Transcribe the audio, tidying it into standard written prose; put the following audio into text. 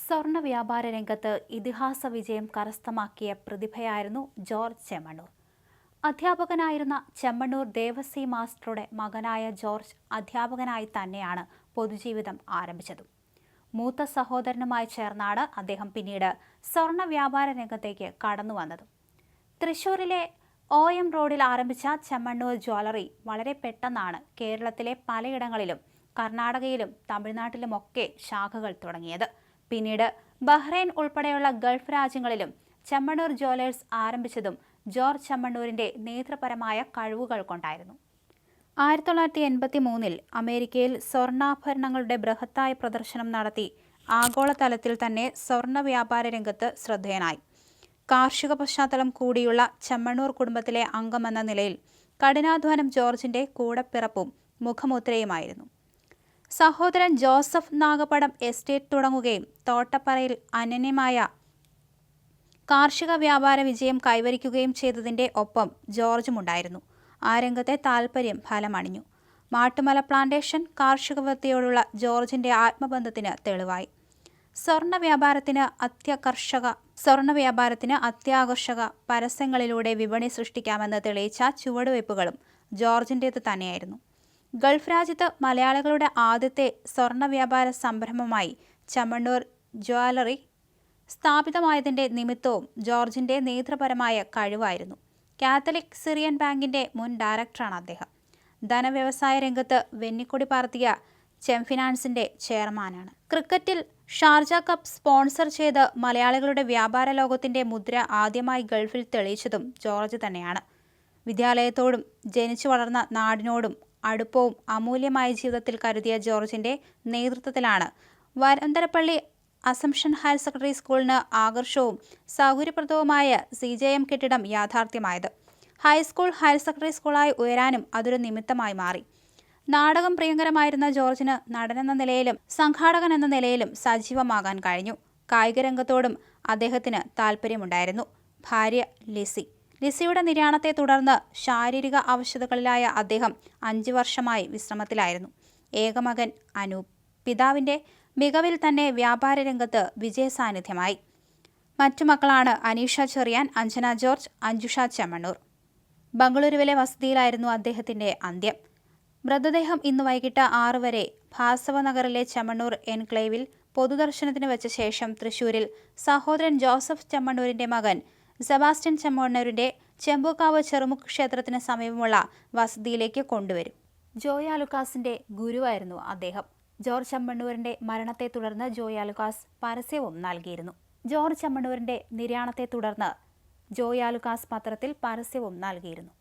സ്വർണ്ണ വ്യാപാര രംഗത്ത് ഇതിഹാസ വിജയം കരസ്ഥമാക്കിയ പ്രതിഭയായിരുന്നു ജോർജ് ചെമ്മണ്ണൂർ. അധ്യാപകനായിരുന്ന ചെമ്മണ്ണൂർ ദേവസി മാസ്റ്ററുടെ മകനായ ജോർജ് അധ്യാപകനായി തന്നെയാണ് പൊതുജീവിതം ആരംഭിച്ചത്. മൂത്ത സഹോദരനുമായി ചേർന്നാണ് അദ്ദേഹം പിന്നീട് സ്വർണ്ണ വ്യാപാര രംഗത്തേക്ക് കടന്നുവന്നത്. തൃശൂരിലെ OM റോഡിൽ ആരംഭിച്ച ചെമ്മണ്ണൂർ ജ്വല്ലറി വളരെ പെട്ടെന്നാണ് കേരളത്തിലെ പലയിടങ്ങളിലും കർണാടകയിലും തമിഴ്നാട്ടിലുമൊക്കെ ശാഖകൾ തുടങ്ങിയത്. പിന്നീട് ബഹ്റൈൻ ഉൾപ്പെടെയുള്ള ഗൾഫ് രാജ്യങ്ങളിലും ചെമ്മണ്ണൂർ ജ്വല്ലേഴ്സ് ആരംഭിച്ചതും ജോർജ് ചെമ്മണ്ണൂരിന്റെ നേതൃപരമായ കഴിവുകൾ കൊണ്ടായിരുന്നു. 1983 അമേരിക്കയിൽ സ്വർണ്ണാഭരണങ്ങളുടെ ബൃഹത്തായ പ്രദർശനം നടത്തി ആഗോളതലത്തിൽ തന്നെ സ്വർണ്ണ വ്യാപാര രംഗത്ത് ശ്രദ്ധേയനായി. കാർഷിക പശ്ചാത്തലം കൂടിയുള്ള ചെമ്മണ്ണൂർ കുടുംബത്തിലെ അംഗമെന്ന നിലയിൽ കഠിനാധ്വാനം ജോർജിന്റെ കൂടപ്പിറപ്പും മുഖമുദ്രയുമായിരുന്നു. സഹോദരൻ ജോസഫ് നാഗപടം എസ്റ്റേറ്റ് തുടങ്ങുകയും തോട്ടപ്പറയിൽ അനന്യമായ കാർഷിക വ്യാപാര വിജയം കൈവരിക്കുകയും ചെയ്തതിന്റെ ഒപ്പം ജോർജുമുണ്ടായിരുന്നു. ആ രംഗത്തെ താൽപര്യം ഫലമണിഞ്ഞു. മാട്ടുമല പ്ലാന്റേഷൻ കാർഷിക വൃത്തിയോടുള്ള ജോർജിന്റെ ആത്മബന്ധത്തിന് തെളിവായി. സ്വർണ്ണ വ്യാപാരത്തിന് അത്യാകർഷക പരസ്യങ്ങളിലൂടെ വിപണി സൃഷ്ടിക്കാമെന്ന് തെളിയിച്ച ചുവടുവയ്പ്പുകളും ജോർജിന്റേത് തന്നെയായിരുന്നു. ഗൾഫ് രാജ്യത്ത് മലയാളികളുടെ ആദ്യത്തെ സ്വർണ്ണ വ്യാപാര സംരംഭമായി ചെമ്മണ്ണൂർ ജ്വല്ലറി സ്ഥാപിതമായതിന്റെ നിമിത്തവും ജോർജിന്റെ നേതൃപരമായ കഴിവായിരുന്നു. കാത്തലിക് സിറിയൻ ബാങ്കിന്റെ മുൻ ഡയറക്ടറാണ് അദ്ദേഹം. ധനവ്യവസായ രംഗത്ത് വെന്നിക്കൊടി പാർത്തിയ ചെംഫിനാൻസിന്റെ ചെയർമാനാണ്. ക്രിക്കറ്റിൽ ഷാർജ കപ്പ് സ്പോൺസർ ചെയ്ത് മലയാളികളുടെ വ്യാപാര ലോകത്തിന്റെ മുദ്ര ആദ്യമായി ഗൾഫിൽ തെളിയിച്ചതും ജോർജ് തന്നെയാണ്. വിദ്യാലയത്തോടും ജനിച്ചു വളർന്ന നാടിനോടും അടുപ്പവും അമൂല്യമായ ജീവിതത്തിൽ കരുതിയ ജോർജിന്റെ നേതൃത്വത്തിലാണ് വരന്തരപ്പള്ളി അസംഷൻ ഹയർ സെക്കൻഡറി സ്കൂളിന് ആകർഷവും സൗകര്യപ്രദവുമായ CJM കെട്ടിടം യാഥാർത്ഥ്യമായത്. ഹൈസ്കൂൾ ഹയർ സെക്കൻഡറി സ്കൂളായി ഉയരാനും അതൊരു നിമിത്തമായി മാറി. നാടകം പ്രിയങ്കരമായിരുന്ന ജോർജിന് നടനെന്ന നിലയിലും സംഘാടകൻ എന്ന നിലയിലും സജീവമാകാൻ കഴിഞ്ഞു. കായിക രംഗത്തോടും അദ്ദേഹത്തിന് താൽപ്പര്യമുണ്ടായിരുന്നു. ഭാര്യ ലിസിയുടെ നിര്യാണത്തെ തുടർന്ന് ശാരീരിക അവശതകളിലായ അദ്ദേഹം 5 വർഷമായി വിശ്രമത്തിലായിരുന്നു. ഏകമകൻ അനൂപ് പിതാവിന്റെ മികവിൽ തന്നെ വ്യാപാര രംഗത്ത് വിജയസാന്നിധ്യമായി. മറ്റു മക്കളാണ് അനീഷ ചെറിയാൻ, അഞ്ജന ജോർജ്, അഞ്ജുഷ ചെമ്മണ്ണൂർ. ബംഗളൂരുവിലെ വസതിയിലായിരുന്നു അദ്ദേഹത്തിന്റെ അന്ത്യം. മൃതദേഹം ഇന്ന് വൈകിട്ട് 6 വരെ ഭാസവ നഗറിലെ ചെമ്മണ്ണൂർ എൻക്ലേവിൽ പൊതുദർശനത്തിന് വെച്ച ശേഷം തൃശൂരിൽ സഹോദരൻ ജോസഫ് ചെമ്മണ്ണൂരിന്റെ മകൻ സെബാസ്റ്റ്യൻ ചെമ്മണ്ണൂരിന്റെ ചെമ്പൂക്കാവ് ചെറുമുക്ക് ക്ഷേത്രത്തിന് സമീപമുള്ള വസതിയിലേക്ക് കൊണ്ടുവരും. ജോയ ലുക്കാസിന്റെ ഗുരുവായിരുന്നു അദ്ദേഹം. ജോർജ് ചെമ്മണ്ണൂരിന്റെ മരണത്തെ തുടർന്ന് ജോയ ലുക്കാസ് പരസ്യവും നൽകിയിരുന്നു. ജോർജ് ചെമ്മണ്ണൂരിന്റെ നിര്യാണത്തെ തുടർന്ന് ജോയ ലുക്കാസ് പത്രത്തിൽ പരസ്യവും നൽകിയിരുന്നു.